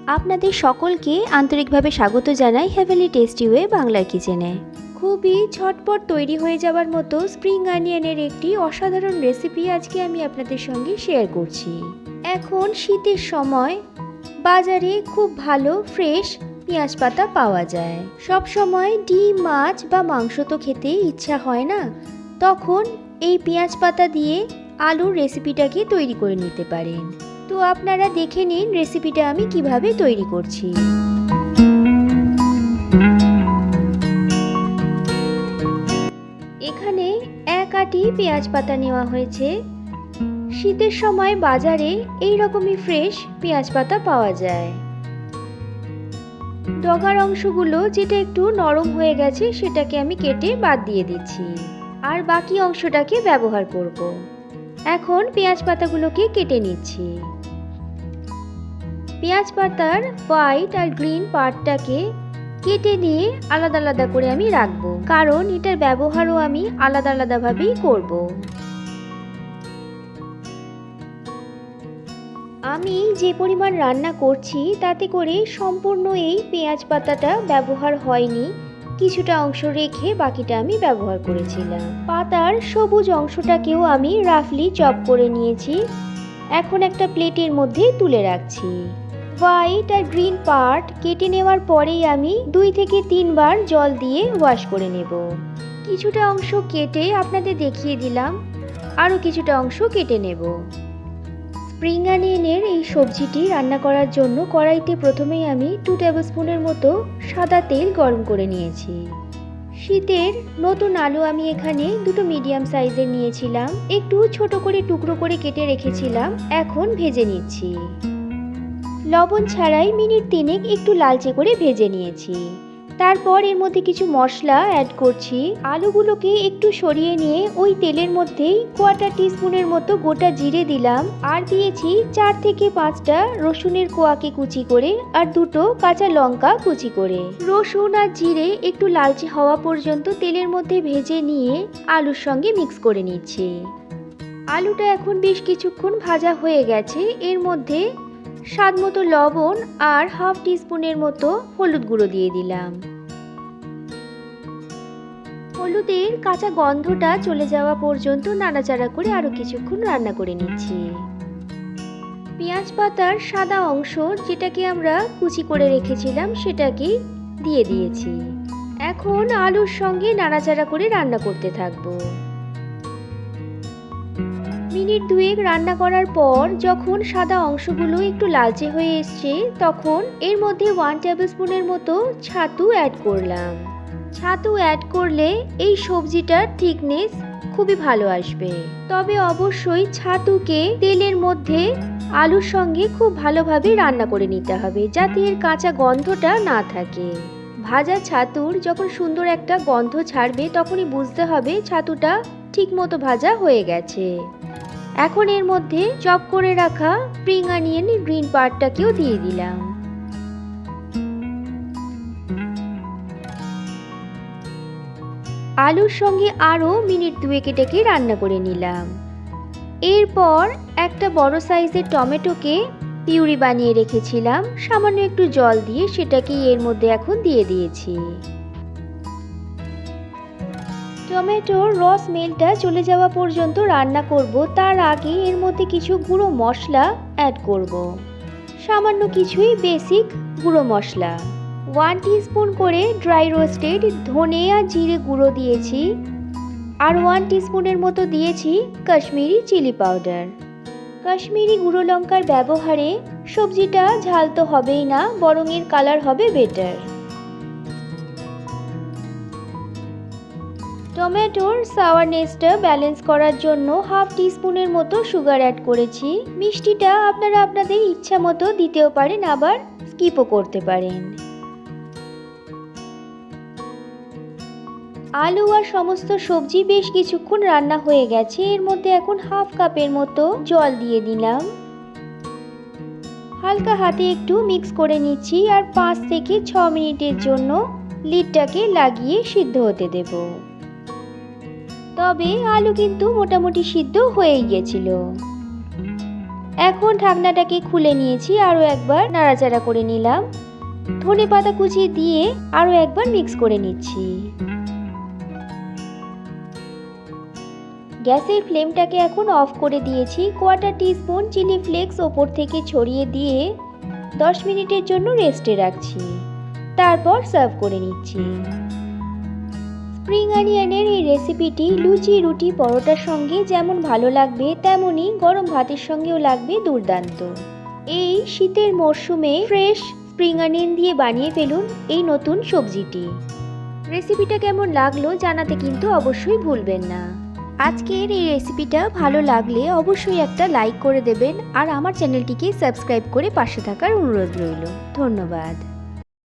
আপনাদের সকলকে আন্তরিকভাবে স্বাগত জানাই হেভেনলি টেস্টি ওয়ে বাংলার কিচেনে। খুবই ঝটপট তৈরি হয়ে যাওয়ার মতো স্প্রিং অনিয়নের একটি অসাধারণ রেসিপি আজকে আমি আপনাদের সঙ্গে শেয়ার করছি। এখন শীতের সময় বাজারে খুব ভালো ফ্রেশ পেঁয়াজ পাতা পাওয়া যায়। সব সময় ডিম, মাছ বা মাংস তো খেতে ইচ্ছা হয় না, তখন এই পেঁয়াজ পাতা দিয়ে আলুর রেসিপিটাকে তৈরি করে নিতে পারেন। তো আপনারা দেখে নিন রেসিপিটা আমি কিভাবে তৈরি করছি। এখানে এক আটি পেঁয়াজ পাতা নেওয়া হয়েছে। শীতের সময় বাজারে এই রকমই ফ্রেশ পেঁয়াজ পাতা পাওয়া যায়। ডগার অংশগুলো যেটা একটু নরম হয়ে গেছে সেটাকে আমি কেটে বাদ দিয়ে দিচ্ছি, আর বাকি অংশটাকে ব্যবহার করব। এখন পেঁয়াজ পাতাগুলোকে কেটে নিচ্ছি। পেঁয়াজ পাতার হোয়াইট আর গ্রিন পার্টটাকে কেটে নিয়ে আলাদা আলাদা করে আমি রাখবো, কারণ এটার ব্যবহারও আমি আলাদা আলাদাভাবেই করব। আমি যে পরিমাণ রান্না করছি তাতে করে সম্পূর্ণ এই পেঁয়াজ পাতাটা ব্যবহার হয়নি, কিছুটা অংশ রেখে বাকিটা আমি ব্যবহার করেছিলাম। পাতার সবুজ অংশটাকেও আমি রাফলি চপ করে নিয়েছি। এখন একটা প্লেটের মধ্যে তুলে রাখছি। হোয়াইট আর গ্রিন পার্ট কেটে নেওয়ার পরেই আমি 2 থেকে 3 বার জল দিয়ে ওয়াশ করে নেব। কিছুটা অংশ কেটে আপনাদের দেখিয়ে দিলাম, আরও কিছুটা অংশ কেটে নেব। স্প্রিং অনিয়নের এই সবজিটি রান্না করার জন্য কড়াইতে প্রথমেই আমি 2 টেবিলস্পুনের মতো সাদা তেল গরম করে নিয়েছি। শীতের নতুন আলু আমি এখানে 2টো মিডিয়াম সাইজের নিয়েছিলাম, একটু ছোট করে টুকরো করে কেটে রেখেছিলাম। এখন ভেজে নিচ্ছি। লবণ ছাড়াই মিনিট 3 একটু লালচে করে ভেজে নিয়েছি। তারপর এর মধ্যে কিছু মশলা অ্যাড করছি। আলুগুলোকে একটু সরিয়ে নিয়ে ওই তেলের মধ্যেই 1/4 টিস্পুনের মতো গোটা জিরে দিলাম, আর দিয়েছি 4 থেকে 5টা রসুনের কোয়াকে কুচি করে, আর 2টো কাঁচা লঙ্কা কুচি করে। রসুন আর জিরে একটু লালচে হওয়া পর্যন্ত তেলের মধ্যে ভেজে নিয়ে আলুর সঙ্গে মিক্স করে নিচ্ছি। আলুটা এখন বেশ কিছুক্ষণ ভাজা হয়ে গেছে। এর মধ্যে স্বাদ মতো লবণ আর 1/2 টিস্পুনের মতো হলুদ গুঁড়ো দিয়ে দিলাম। হলুদের কাঁচা গন্ধটা চলে যাওয়া পর্যন্ত নাড়াচাড়া করে আরো কিছুক্ষণ রান্না করে নিচ্ছি। পেঁয়াজ পাতার সাদা অংশ যেটাকে আমরা কুচি করে রেখেছিলাম সেটাকে দিয়ে দিয়েছি। এখন আলুর সঙ্গে নাড়াচাড়া করে রান্না করতে থাকবো। মিনিট 2 রান্না করার পর যখন সাদা অংশগুলো একটু লালচে হয়ে এসছে, তখন এর মধ্যে 1 টেবিলস্পুনের মতো ছাতু অ্যাড করলাম। ছাতু অ্যাড করলে এই সবজিটার থিকনেস খুবই ভালো আসবে। তবে অবশ্যই ছাতুকে তেলের মধ্যে আলুর সঙ্গে খুব ভালোভাবে রান্না করে নিতে হবে, যাতে এর কাঁচা গন্ধটা না থাকে। ভাজা ছাতুর যখন সুন্দর একটা গন্ধ ছাড়বে তখনই বুঝতে হবে ছাতুটা ঠিকমতো ভাজা হয়ে গেছে। এখন এর মধ্যে চপ করে রাখা স্প্রিং অনিয়নের গ্রিন পার্টটাকেও দিয়ে দিলাম। আলুর সঙ্গে আরও মিনিট 2 এটাকে রান্না করে নিলাম। এরপর একটা বড় সাইজের টমেটোকে পিউরি বানিয়ে রেখেছিলাম, সামান্য একটু জল দিয়ে সেটাকে এর মধ্যে এখন দিয়ে দিয়েছি। টমেটোর রস স্মেলটা চলে যাওয়া পর্যন্ত রান্না করব। তার আগে এর মধ্যে কিছু গুঁড়ো মশলা অ্যাড করব। সামান্য কিছুই বেসিক গুঁড়ো মশলা। 1 টিস্পুন করে ড্রাই রোস্টেড ধনে আর জিরে গুঁড়ো দিয়েছি, আর 1 টিস্পুনের মতো দিয়েছি কাশ্মীরি চিলি পাউডার। কাশ্মীরি গুঁড়ো লঙ্কার ব্যবহারে সবজিটা ঝাল তো হবেই না, বরং এর কালার হবে বেটার। টমেটোর সাওয়ারনেসটা ব্যালেন্স করার জন্য 1/2 টিস্পুনের মতো সুগার অ্যাড করেছি। মিষ্টিটা আপনারা আপনাদের ইচ্ছা মতো দিতেও পারেন, আবার স্কিপও করতে পারেন। আলু আর সমস্ত সবজি বেশ কিছুক্ষণ রান্না হয়ে গেছে। এর মধ্যে এখন 1/2 কাপের মতো জল দিয়ে দিলাম। হালকা হাতে একটু মিক্স করে নিচ্ছি, আর 5 থেকে 6 মিনিটের জন্য লিডটাকে লাগিয়ে সিদ্ধ হতে দেব। তবে আলু কিন্তু মোটামুটি সিদ্ধ হয়েই গেছিল। এখন ঢাকনাটাকে খুলে নিয়েছি, আরও একবার নাড়াচাড়া করে নিলাম। ধনেপাতা কুচি দিয়ে আরও একবার মিক্স করে নিচ্ছি। গ্যাসের ফ্লেমটাকে এখন অফ করে দিয়েছি। 1/4 টিস্পুন চিলি ফ্লেক্স ওপর থেকে ছড়িয়ে দিয়ে 10 মিনিটের জন্য রেস্টে রাখছি। তারপর সার্ভ করে নিচ্ছি। স্প্রিং অনিয়নের এই রেসিপিটি লুচি, রুটি, পরোটার সঙ্গে যেমন ভালো লাগবে তেমনই গরম ভাতের সঙ্গেও লাগবে দুর্দান্ত। এই শীতের মরশুমে ফ্রেশ স্প্রিং অনিয়ন দিয়ে বানিয়ে ফেলুন এই নতুন সবজিটি। রেসিপিটা কেমন লাগলো জানাতে কিন্তু অবশ্যই ভুলবেন না। আজকের এই রেসিপিটা ভালো লাগলে অবশ্যই একটা লাইক করে দেবেন আর আমার চ্যানেলটিকে সাবস্ক্রাইব করে পাশে থাকার অনুরোধ রইল। ধন্যবাদ।